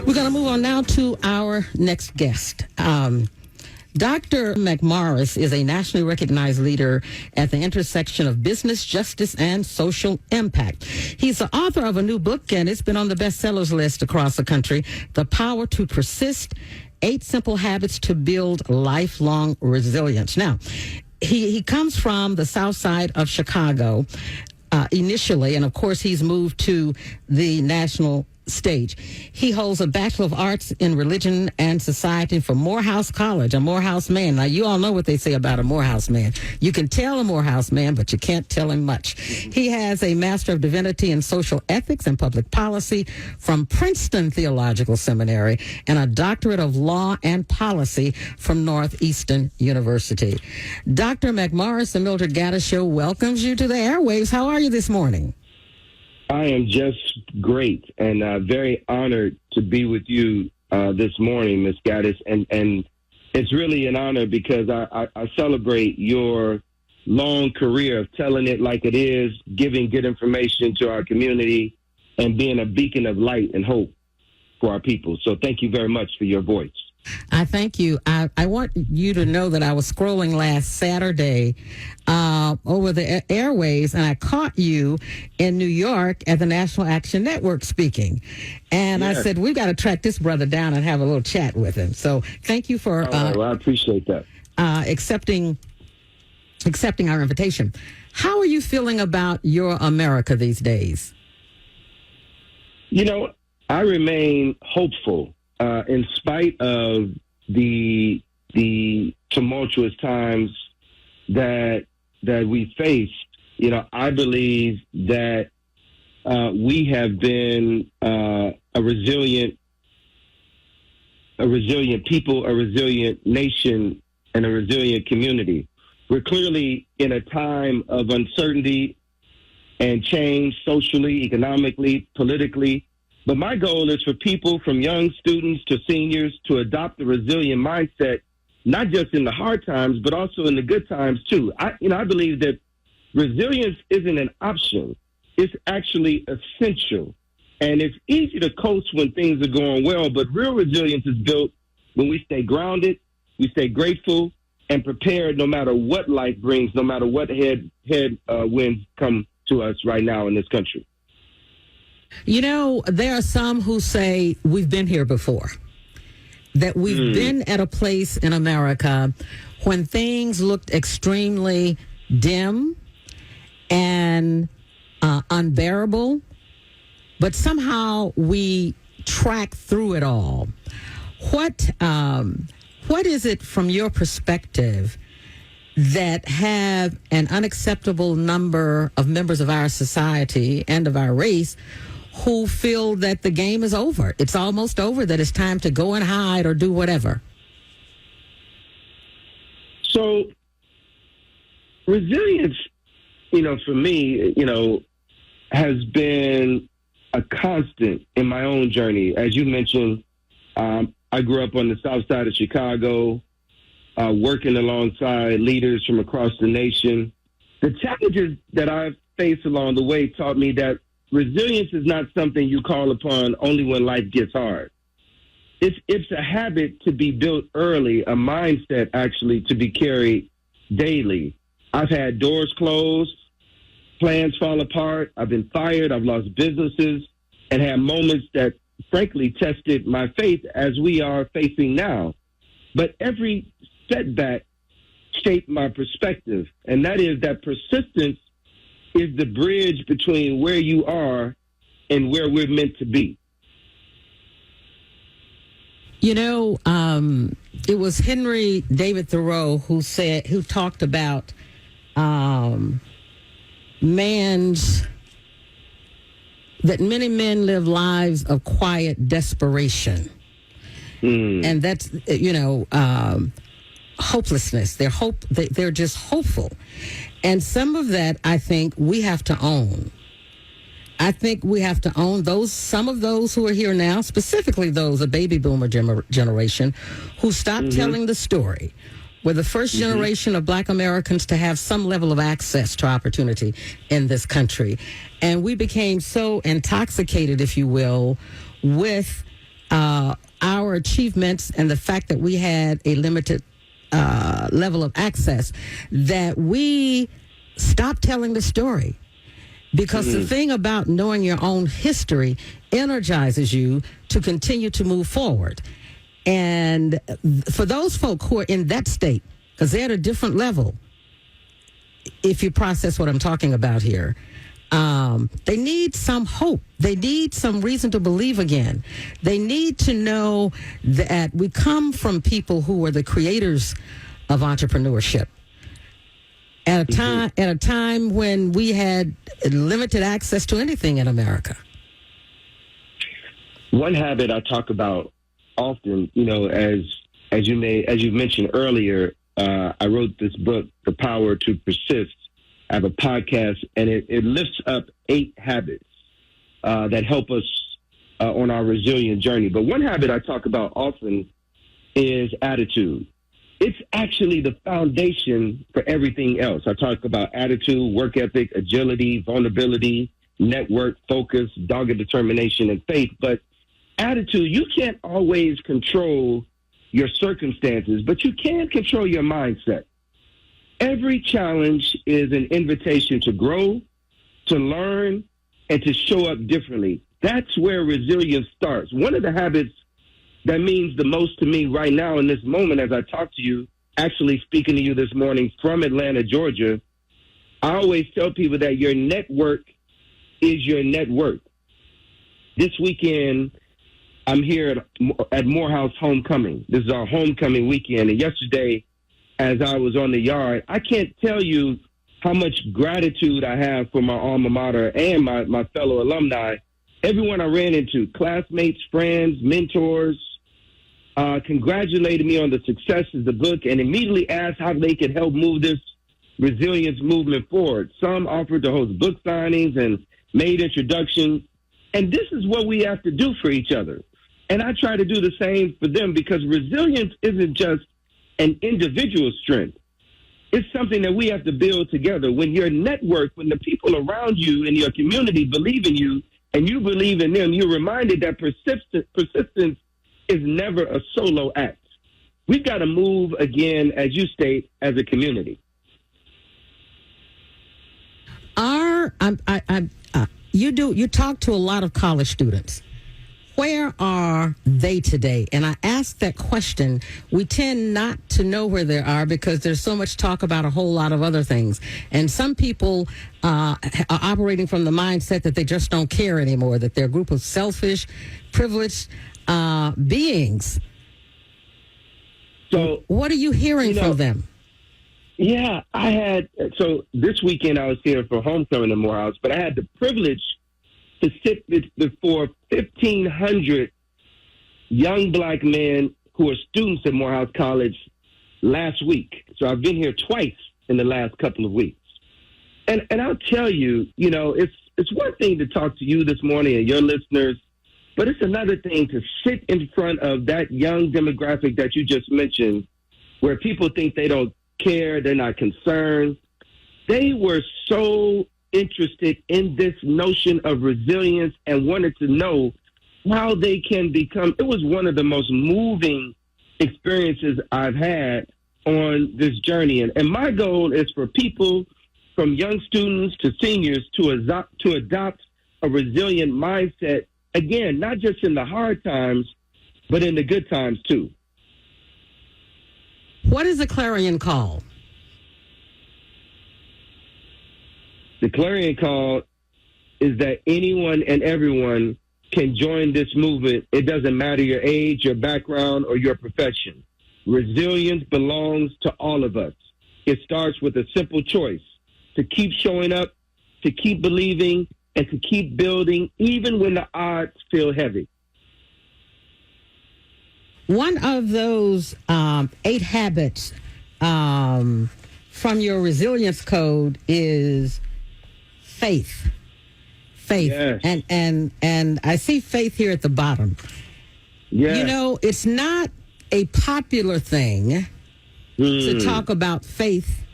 We're going to move on now to our next guest. Dr. McMorris is a nationally recognized leader at the intersection of business, justice, and social impact. He's the author of a new book, and it's been on the bestsellers list across the country, The Power to Persist, 8 Simple Habits to Build Lifelong Resilience. Now, he comes from the south side of Chicago initially, and of course he's moved to the national stage. He holds a Bachelor of Arts in Religion and Society from Morehouse College, a Morehouse man. Now, you all know what they say about a Morehouse man. You can tell a Morehouse man, but you can't tell him much. He has a Master of Divinity in Social Ethics and Public Policy from Princeton Theological Seminary and a Doctorate of Law and Policy from Northeastern University. Dr. McMorris, the Mildred Gaddis Show, welcomes you to the airwaves. How are you this morning? I am just great and very honored to be with you this morning, Ms. Gaddis. And it's really an honor because I celebrate your long career of telling it like it is, giving good information to our community, and being a beacon of light and hope for our people. So thank you very much for your voice. I thank you. I want you to know that I was scrolling last Saturday over the airways, and I caught you in New York at the National Action Network speaking. And I said, we've got to track this brother down and have a little chat with him. So thank you for well, I appreciate that. Accepting our invitation. How are you feeling about your America these days? You know, I remain hopeful. In spite of the tumultuous times that we faced, you know, I believe that we have been a resilient people, a resilient nation, and a resilient community. We're clearly in a time of uncertainty and change socially, economically, politically. But my goal is for people from young students to seniors to adopt a resilient mindset, not just in the hard times, but also in the good times too. I believe that resilience isn't an option. It's actually essential. And it's easy to coast when things are going well, but real resilience is built when we stay grounded, we stay grateful, and prepared no matter what life brings, no matter what winds come to us right now in this country. You know, there are some who say we've been here before, that we've been at a place in America when things looked extremely dim and unbearable, but somehow we track through it all. What is it from your perspective that have an unacceptable number of members of our society and of our race who feel that the game is over? It's almost over, that it's time to go and hide or do whatever. So resilience, for me, has been a constant in my own journey. As you mentioned, I grew up on the south side of Chicago, working alongside leaders from across the nation. The challenges that I've faced along the way taught me that resilience is not something you call upon only when life gets hard. It's a habit to be built early, a mindset actually to be carried daily. I've had doors closed, plans fall apart, I've been fired, I've lost businesses, and had moments that frankly tested my faith as we are facing now. But every setback shaped my perspective, and that is that persistence is the bridge between where you are and where we're meant to be. It was Henry David Thoreau who talked about that many men live lives of quiet desperation. And that's, hopelessness. They're just hopeful. And some of that, I think, we have to own. I think we have to own some of those who are here now, specifically those, a baby boomer generation, who stopped telling the story. We're the first generation of Black Americans to have some level of access to opportunity in this country. And we became so intoxicated, if you will, with our achievements and the fact that we had a limited level of access, that we stopped telling the story. Because the thing about knowing your own history energizes you to continue to move forward. And for those folk who are in that state, because they're at a different level, if you process what I'm talking about here, they need some hope. They need some reason to believe again. They need to know that we come from people who were the creators of entrepreneurship. At a time when we had limited access to anything in America. One habit I talk about often, as you mentioned earlier, I wrote this book, The Power to Persist. I have a podcast, and it lifts up 8 habits that help us on our resilient journey. But one habit I talk about often is attitude. It's actually the foundation for everything else. I talk about attitude, work ethic, agility, vulnerability, network, focus, dogged determination, and faith. But attitude, you can't always control your circumstances, but you can control your mindset. Every challenge is an invitation to grow, to learn, and to show up differently. That's where resilience starts. One of the habits that means the most to me right now in this moment as I talk to you, actually speaking to you this morning from Atlanta, Georgia, I always tell people that your network is your net worth. This weekend, I'm here at Morehouse Homecoming. This is our homecoming weekend. And yesterday, as I was on the yard, I can't tell you how much gratitude I have for my alma mater and my fellow alumni. Everyone I ran into, classmates, friends, mentors, congratulated me on the success of the book and immediately asked how they could help move this resilience movement forward. Some offered to host book signings and made introductions. And this is what we have to do for each other. And I try to do the same for them, because resilience isn't just an individual strength. It's something that we have to build together. When your network, when the people around you in your community believe in you and you believe in them, you're reminded that persistence is never a solo act. We've got to move again, as you state, as a community. You talk to a lot of college students. Where are they today? And I ask that question. We tend not to know where they are because there's so much talk about a whole lot of other things. And some people are operating from the mindset that they just don't care anymore, that they're a group of selfish, privileged beings. So what are you hearing from them? Yeah, so this weekend I was here for homecoming in Morehouse, but I had the privilege to sit before 1,500 young black men who are students at Morehouse College last week. So I've been here twice in the last couple of weeks. And I'll tell you, it's one thing to talk to you this morning and your listeners, but it's another thing to sit in front of that young demographic that you just mentioned, where people think they don't care, they're not concerned. They were so interested in this notion of resilience and wanted to know how they can become. It was one of the most moving experiences I've had on this journey. And my goal is for people, from young students to seniors, to adopt a resilient mindset, again, not just in the hard times, but in the good times too. What is the Clarion call? The Clarion call is that anyone and everyone can join this movement. It doesn't matter your age, your background, or your profession. Resilience belongs to all of us. It starts with a simple choice: to keep showing up, to keep believing, and to keep building, even when the odds feel heavy. One of those 8 habits from your resilience code is faith. Yes. And I see faith here at the bottom. Yes. It's not a popular thing to talk about faith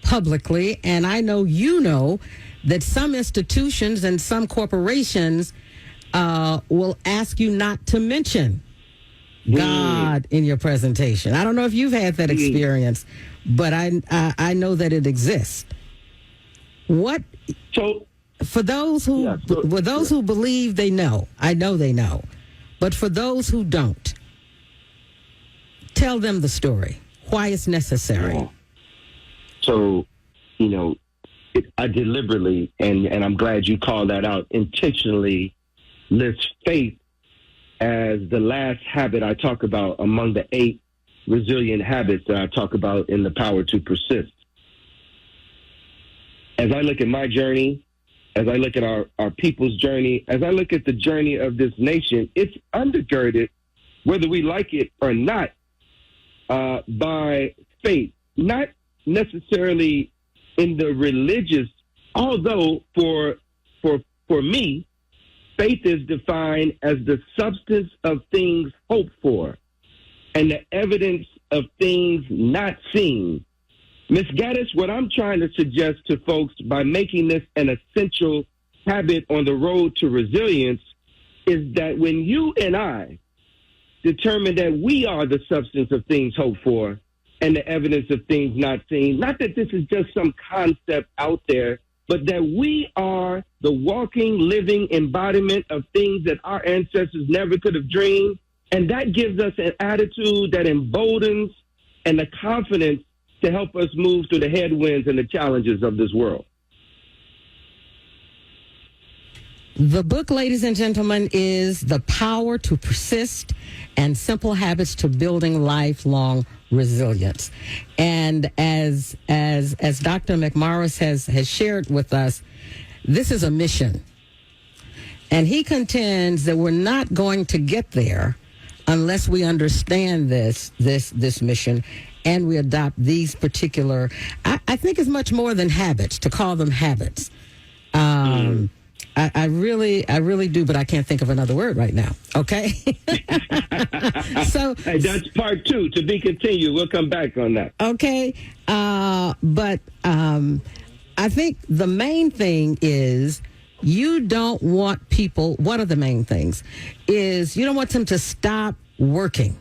publicly, and I know that some institutions and some corporations will ask you not to mention God in your presentation. I don't know if you've had that experience, but I know that it exists. What? So for those who who believe they know, I know they know, but for those who don't, tell them the story. Why it's necessary. Yeah. So, I deliberately, and I'm glad you called that out, intentionally list faith as the last habit I talk about among the 8 resilient habits that I talk about in The Power to Persist. As I look at my journey, as I look at our people's journey, as I look at the journey of this nation, it's undergirded, whether we like it or not, by faith, not necessarily in the religious, although for me, faith is defined as the substance of things hoped for and the evidence of things not seen. Ms. Gaddis, what I'm trying to suggest to folks by making this an essential habit on the road to resilience is that when you and I determine that we are the substance of things hoped for and the evidence of things not seen, not that this is just some concept out there, but that we are the walking, living embodiment of things that our ancestors never could have dreamed. And that gives us an attitude that emboldens and the confidence to help us move through the headwinds and the challenges of this world. The book, ladies and gentlemen, is The Power to Persist and Simple Habits to Building Lifelong Resilience. And as Dr. McMorris has shared with us, this is a mission. And he contends that we're not going to get there unless we understand this mission and we adopt these particular, I think it's much more than habits to call them habits. I really do, but I can't think of another word right now. Okay. So hey, that's part 2 to be continued. We'll come back on that. Okay. But I think the main thing is you don't want people, one of the main things is you don't want them to stop working.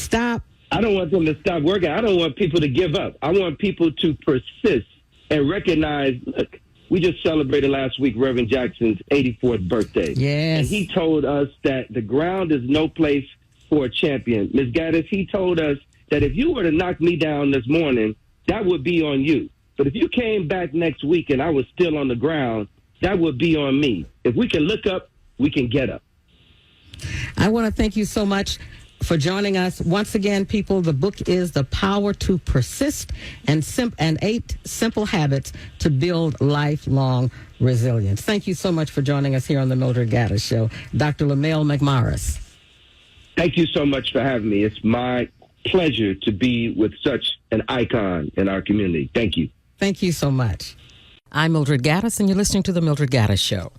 I don't want them to stop working. I don't want people to give up. I want people to persist and recognize, look, we just celebrated last week Reverend Jackson's 84th birthday. Yes. And he told us that the ground is no place for a champion. Ms. Gaddis, he told us that if you were to knock me down this morning, that would be on you. But if you came back next week and I was still on the ground, that would be on me. If we can look up, we can get up. I want to thank you so much for joining us. Once again, people, the book is The Power to Persist and 8 Simple Habits to Build Lifelong Resilience. Thank you so much for joining us here on the Mildred Gaddis Show. Dr. Lamell McMorris. Thank you so much for having me. It's my pleasure to be with such an icon in our community. Thank you. Thank you so much. I'm Mildred Gaddis, and you're listening to the Mildred Gaddis Show.